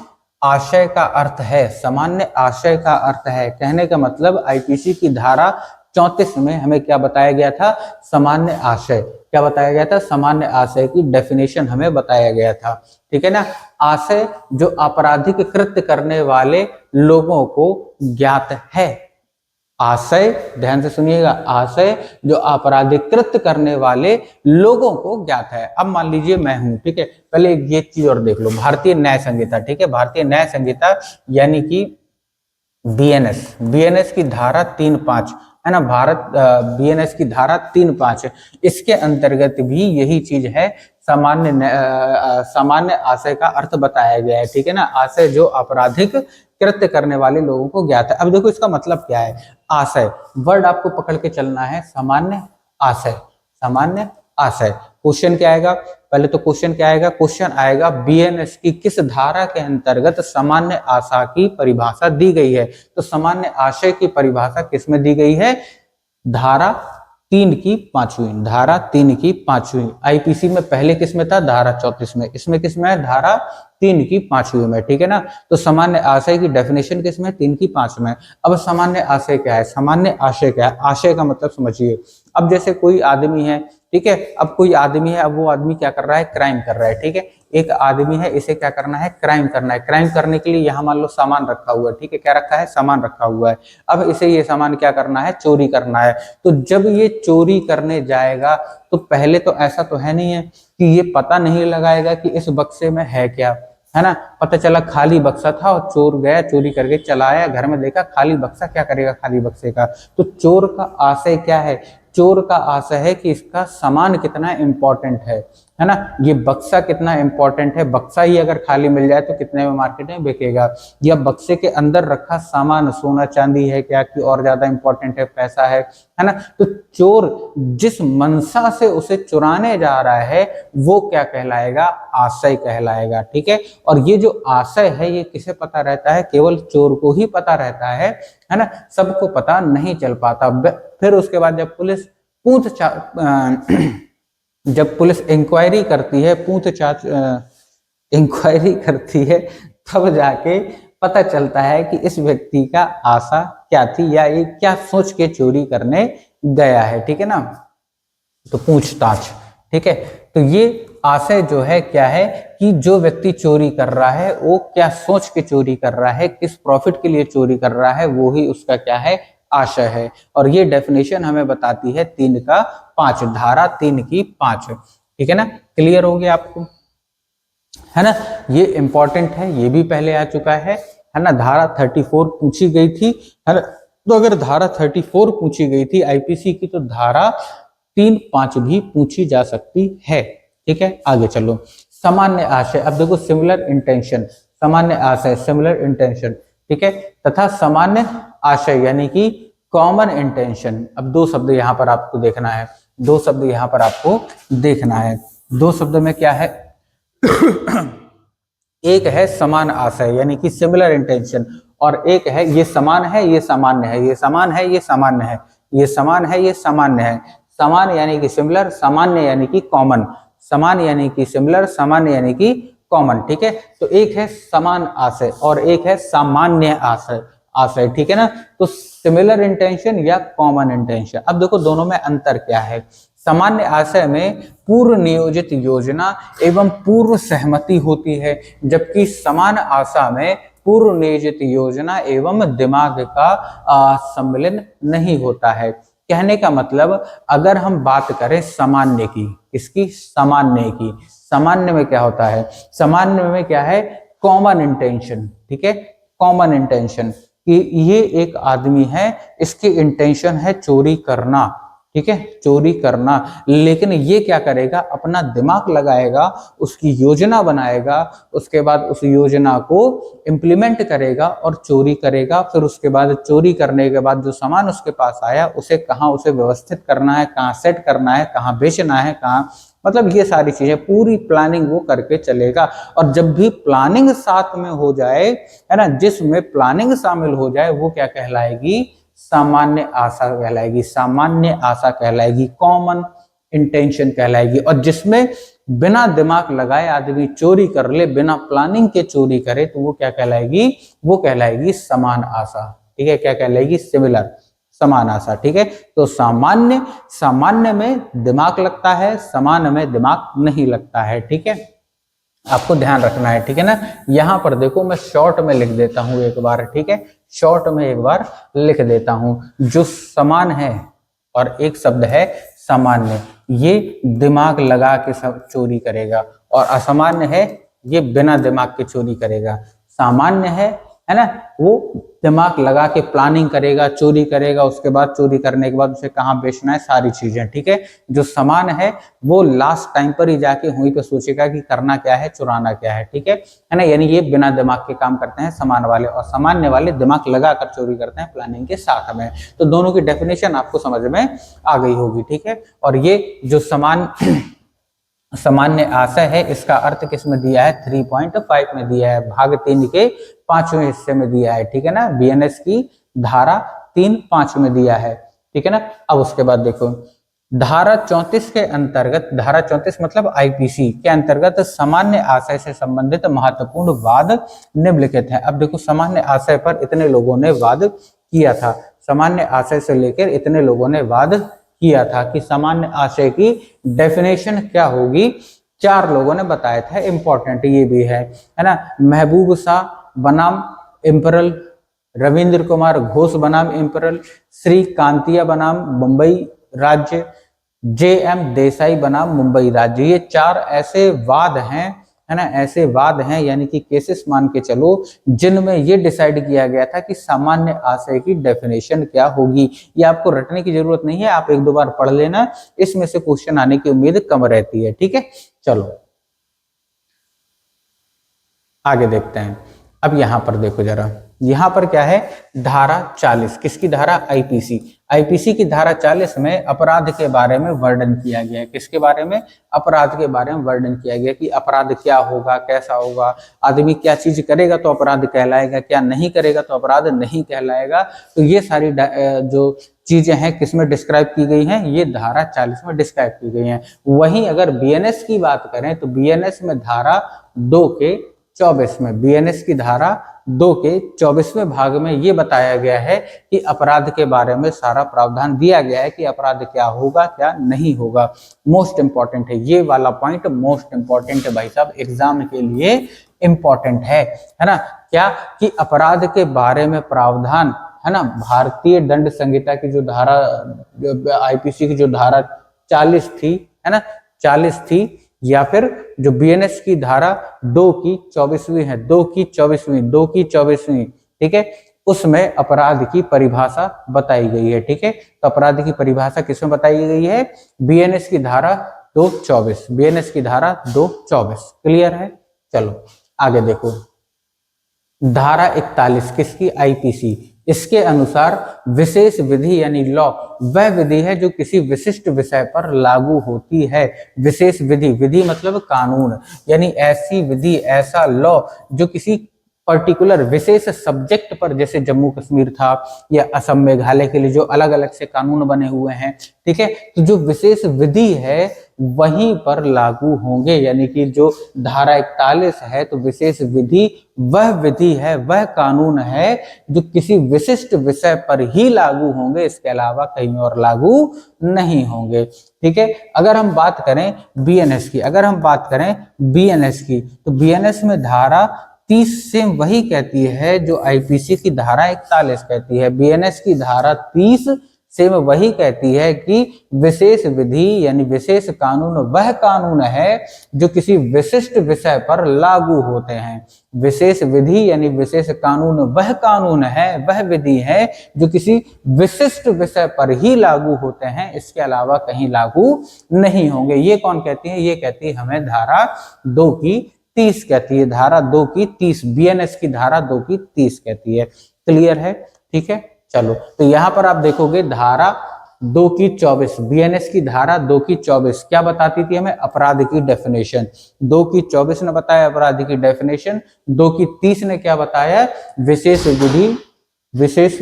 आशय का अर्थ है, सामान्य आशय का अर्थ है, कहने का मतलब आईपीसी की धारा 34 में हमें क्या बताया गया था? सामान्य आशय। क्या बताया गया था? सामान्य आशय की डेफिनेशन हमें बताया गया था, ठीक है ना। आशय जो आपराधिक कृत्य करने वाले लोगों को ज्ञात है, आशय, ध्यान से सुनिएगा, आशय जो आपराधिक कृत्य करने वाले लोगों को ज्ञात है। अब मान लीजिए मैं हूं, ठीक है, पहले ये चीज और देख लो, भारतीय न्याय संहिता, ठीक है, भारतीय न्याय संहिता यानी कि बीएनएस, बीएनएस की धारा 3.5 है ना, भारत बीएनएस की धारा 3.5, इसके अंतर्गत भी यही चीज है, सामान्य आशय का अर्थ बताया गया है, ठीक है ना। आशय जो आपराधिक कृत्य करने वाले लोगों को ज्ञात है। अब देखो इसका मतलब क्या है? आशय वर्ड आपको पकड़ के चलना है, सामान्य आशय, सामान्य आशय। क्वेश्चन क्या आएगा? पहले तो क्वेश्चन क्या आएगा? क्वेश्चन आएगा बीएनएस की किस धारा के अंतर्गत सामान्य आशय की परिभाषा दी गई है? तो सामान्य आशय की परिभाषा किसमें दी गई है? धारा 3 की 5वीं, धारा 3 की 5वीं। आईपीसी में पहले किसमें था? धारा 34 में। इसमें किसमें है? धारा 3 की 5वीं में, ठीक है ना। तो सामान्य आशय की डेफिनेशन किसमें? 3 की 5 में। अब सामान्य आशय क्या है? सामान्य आशय क्या है? आशय का मतलब समझिए, अब जैसे कोई आदमी है, ठीक है, अब कोई आदमी है, अब वो आदमी क्या कर रहा है? क्राइम कर रहा है, ठीक है, एक आदमी है, इसे क्या करना है? क्राइम करना है। क्राइम करने के लिए यहाँ मान लो सामान रखा हुआ है, ठीक है, क्या रखा है? सामान रखा हुआ है। अब इसे ये सामान क्या करना है? चोरी करना है। तो जब ये चोरी करने जाएगा तो पहले तो ऐसा तो है नहीं है कि ये पता नहीं लगाएगा कि इस बक्से में है क्या, है ना। पता चला खाली बक्सा था और चोर गया, चोरी करके चला आया, घर में देखा खाली बक्सा, क्या करेगा खाली बक्से का? तो चोर का आशय क्या है चोर का आशय है कि इसका सामान कितना इंपॉर्टेंट है ना, ये बक्सा कितना इंपॉर्टेंट है, बक्सा ही अगर खाली मिल जाए तो कितने में मार्केट में बिकेगा, या बक्से के अंदर रखा सामान सोना चांदी है क्या कि और ज्यादा इंपॉर्टेंट है, पैसा है ना। तो चोर जिस मंशा से उसे चुराने जा रहा है वो क्या कहलाएगा, आशय कहलाएगा, ठीक है। और ये जो आशय है ये किसे पता रहता है, केवल चोर को ही पता रहता है ना, सबको पता नहीं चल पाता। फिर उसके बाद जब पुलिस इंक्वायरी करती है, इंक्वायरी करती है, तब जाके पता चलता है कि इस व्यक्ति का आशा क्या थी या ये क्या सोच के चोरी करने गया है, ठीक है ना। तो पूछताछ, ठीक है। तो ये आशय जो है क्या है कि जो व्यक्ति चोरी कर रहा है वो क्या सोच के चोरी कर रहा है, किस प्रॉफिट के लिए चोरी कर रहा है, वो ही उसका क्या है, आशय है। और ये डेफिनेशन हमें बताती है 3 का 5, धारा 3 की 5, ठीक है ना। क्लियर हो गया आपको, है ना। ये इंपॉर्टेंट है, ये भी पहले आ चुका है ना। धारा 34 पूछी गई थी, है ना। तो अगर धारा 34 पूछी गई थी आईपीसी की, तो धारा 3, 5 भी पूछी जा सकती है, ठीक है। आगे चलो, सामान्य आशय। अब देखो सिमिलर इंटेंशन, सामान्य आशय सिमिलर इंटेंशन, ठीक है, तथा सामान्य आशय यानी कि कॉमन इंटेंशन। अब 2 शब्द यहाँ पर आपको देखना है, 2 शब्द यहाँ पर आपको देखना है। 2 शब्द में क्या है एक है समान आशय यानी कि सिमिलर इंटेंशन, और एक है ये समान है ये सामान्य है, ये समान है ये सामान्य है, ये समान है ये सामान्य है। समान यानी कि सिमिलर, सामान्य यानी कि कॉमन, समान यानी कि सिमिलर, सामान्य यानी कि कॉमन, ठीक है। तो एक है समान आशय और एक है सामान्य आशय, ठीक है ना। तो सिमिलर इंटेंशन या कॉमन इंटेंशन। अब देखो दोनों में अंतर क्या है। सामान्य आशय में पूर्व नियोजित योजना एवं पूर्व सहमति होती है, जबकि समान आशय में पूर्व नियोजित योजना एवं दिमाग का सम्मिलन नहीं होता है। कहने का मतलब, अगर हम बात करें सामान्य की, किसकी, सामान्य की, सामान्य में क्या होता है, सामान्य में क्या है, कॉमन इंटेंशन, ठीक है। कॉमन इंटेंशन कि ये एक आदमी है, इसकी इंटेंशन है चोरी करना, ठीक है, चोरी करना, लेकिन ये क्या करेगा, अपना दिमाग लगाएगा, उसकी योजना बनाएगा, उसके बाद उस योजना को इम्प्लीमेंट करेगा और चोरी करेगा। फिर उसके बाद चोरी करने के बाद जो सामान उसके पास आया उसे कहाँ उसे व्यवस्थित करना है, कहाँ सेट करना है, कहाँ बेचना है, कहाँ, मतलब ये सारी चीजें पूरी प्लानिंग वो करके चलेगा। और जब भी प्लानिंग साथ में हो जाए, है ना, जिसमें प्लानिंग शामिल हो जाए वो क्या कहलाएगी, सामान्य आशा कहलाएगी, सामान्य आशा कहलाएगी, कॉमन इंटेंशन कहलाएगी। और जिसमें बिना दिमाग लगाए आदमी चोरी कर ले, बिना प्लानिंग के चोरी करे, तो वो क्या कहलाएगी, वो कहलाएगी समान आशा, ठीक है। क्या कहलाएगी, सिमिलर, समान आशा, ठीक है। तो सामान्य में दिमाग लगता है, समान में दिमाग नहीं लगता है, ठीक है। आपको ध्यान रखना है, ठीक है ना। यहां पर देखो मैं शॉर्ट में लिख देता हूं एक बार, ठीक है, शॉर्ट में एक बार लिख देता हूं। जो समान है और एक शब्द है सामान्य, ये दिमाग लगा के सब चोरी करेगा, और असामान्य है ये बिना दिमाग के चोरी करेगा। सामान्य है ना, वो दिमाग लगा के प्लानिंग करेगा, चोरी करेगा, उसके बाद चोरी करने के बाद उसे कहाँ बेचना है, सारी चीजें, ठीक है। जो समान है वो लास्ट टाइम पर ही जाके वहीं पे सोचेगा कि करना क्या है, चुराना क्या है, ठीक है ना। यानी ये बिना दिमाग के काम करते हैं समान वाले, और सामान्य वाले दिमाग लगा कर चोरी करते हैं प्लानिंग के साथ में। तो दोनों की डेफिनेशन आपको समझ में आ गई होगी, ठीक है। और ये जो सामान्य आशय है, इसका अर्थ किस में दिया है, 3.5 में दिया है, भाग 3 के 5वें हिस्से में दिया है, ठीक है ना। बीएनएस की धारा 3.5 में दिया है, ठीक है ना। अब उसके बाद देखो धारा 34 के अंतर्गत, धारा 34 मतलब आईपीसी के अंतर्गत सामान्य आशय से संबंधित महत्वपूर्ण वाद निम्नलिखित है। अब देखो सामान्य आशय पर इतने लोगों ने वाद किया था, सामान्य आशय से लेकर इतने लोगों ने वाद किया था कि सामान्य आशय की डेफिनेशन क्या होगी। 4 लोगों ने बताया था, इंपॉर्टेंट ये भी है ना। महबूब शाह बनाम इम्परल, रविंद्र कुमार घोष बनाम इम्परल, श्री कांतिया बनाम मुंबई राज्य, JM देसाई बनाम मुंबई राज्य। ये 4 ऐसे वाद हैं है ना, ऐसे वाद हैं यानी कि केसेस मान के चलो जिनमें ये डिसाइड किया गया था कि सामान्य आशय की डेफिनेशन क्या होगी। ये आपको रटने की जरूरत नहीं है, आप एक दो बार पढ़ लेना, इसमें से क्वेश्चन आने की उम्मीद कम रहती है। ठीक है, चलो आगे देखते हैं। अब यहां पर देखो जरा, यहां पर क्या है, धारा 40, किसकी धारा, आईपीसी। आईपीसी की धारा 40 में अपराध के बारे में वर्णन किया गया है। किसके बारे में, अपराध के बारे में वर्णन किया गया कि अपराध क्या होगा, कैसा होगा, आदमी क्या चीज करेगा तो अपराध कहलाएगा, क्या नहीं करेगा तो अपराध नहीं कहलाएगा। तो ये सारी जो चीजें हैं किसमें डिस्क्राइब की गई हैं, ये धारा 40 में डिस्क्राइब की गई हैं। वहीं अगर बीएनएस की बात करें तो बीएनएस में धारा 2 के 24 में, बीएनएस की धारा 2 के 24वें भाग में ये बताया गया है कि अपराध के बारे में सारा प्रावधान दिया गया है कि अपराध क्या होगा क्या नहीं होगा। मोस्ट इंपॉर्टेंट है ये वाला पॉइंट, मोस्ट इंपॉर्टेंट है भाई साहब, एग्जाम के लिए इंपॉर्टेंट है ना। क्या कि अपराध के बारे में प्रावधान, है ना, भारतीय दंड संहिता की जो धारा, आईपीसी की जो धारा 40 थी, है ना, 40 थी, या फिर जो बीएनएस की धारा 2 की 24वीं है, 2 की 24वीं, ठीक है, उसमें अपराध की परिभाषा बताई गई है। ठीक है, तो अपराध की परिभाषा किसमें बताई गई है, बीएनएस की धारा 224, बीएनएस की धारा 224। क्लियर है, चलो आगे देखो। धारा 41 किसकी, आईपीसी। इसके अनुसार विशेष विधि यानी लॉ वह विधि है जो किसी विशिष्ट विषय पर लागू होती है। विशेष विधि, विधि मतलब कानून, यानी ऐसी विधि, ऐसा लॉ जो किसी पर्टिकुलर विशेष सब्जेक्ट पर, जैसे जम्मू कश्मीर था या असम मेघालय के लिए जो अलग अलग से कानून बने हुए हैं, ठीक है, तो जो विशेष विधि है वहीं पर लागू होंगे। यानी कि जो धारा 41 है तो विशेष विधि वह विधि है, वह कानून है जो किसी विशिष्ट विषय पर ही लागू होंगे, इसके अलावा कहीं और लागू नहीं होंगे। ठीक है, अगर हम बात करें बीएनएस की, अगर हम बात करें बीएनएस की, तो बीएनएस में धारा 30 सेम वही कहती है जो आईपीसी की धारा 41 कहती है। बीएनएस की धारा 30 सेम वही कहती है कि विशेष विधि यानी विशेष कानून वह कानून है जो किसी विशिष्ट विषय पर लागू होते हैं। विशेष विधि यानी विशेष कानून वह कानून है, वह विधि है जो किसी विशिष्ट विषय पर ही लागू होते हैं, इसके अलावा कहीं लागू नहीं होंगे। ये कौन कहती है, ये कहती है हमें धारा 2 की 30 कहती है, धारा 2 की 30, बीएनएस की धारा 2 की 30 कहती है। क्लियर है, ठीक है, चलो तो यहां पर आप देखोगे धारा 2 की 24, बीएनएस की धारा 2 की 24 क्या बताती थी हमें, अपराध की डेफिनेशन। 2 की 24 ने बताया अपराध की डेफिनेशन, 2 की 30 ने क्या बताया, विशेष विधि, विशेष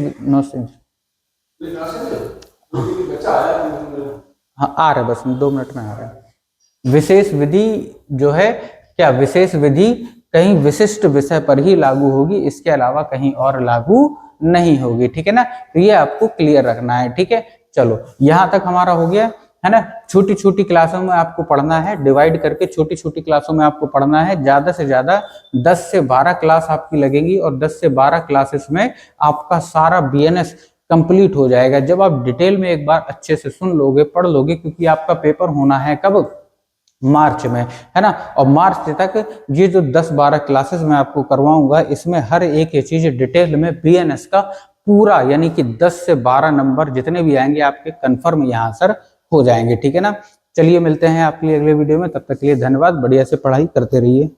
हाँ आ रहा है, बस 2 मिनट में आ रहा है। विशेष विधि जो है क्या, विशेष विधि कहीं विशिष्ट विषय पर ही लागू होगी, इसके अलावा कहीं और लागू नहीं होगी। ठीक है ना, तो ये आपको क्लियर रखना है। ठीक है, चलो यहां तक हमारा हो गया है ना। छोटी छोटी क्लासों में आपको पढ़ना है, डिवाइड करके छोटी छोटी क्लासों में आपको पढ़ना है। ज्यादा से ज्यादा 10 से 12 क्लास आपकी लगेगी और 10 से 12 क्लासेस में आपका सारा बीएनएस कंप्लीट हो जाएगा। जब आप डिटेल में एक बार अच्छे से सुन लोगे, पढ़ लोगे, क्योंकि आपका पेपर होना है कब, मार्च में, है ना। और मार्च तक ये जो 10-12 क्लासेस मैं आपको करवाऊंगा, इसमें हर एक ये चीज डिटेल में बीएनएस का पूरा, यानी कि 10 से 12 नंबर जितने भी आएंगे आपके कंफर्म यहाँ सर हो जाएंगे। ठीक है ना, चलिए मिलते हैं आपके लिए अगले वीडियो में, तब तक के लिए धन्यवाद। बढ़िया से पढ़ाई करते रहिए।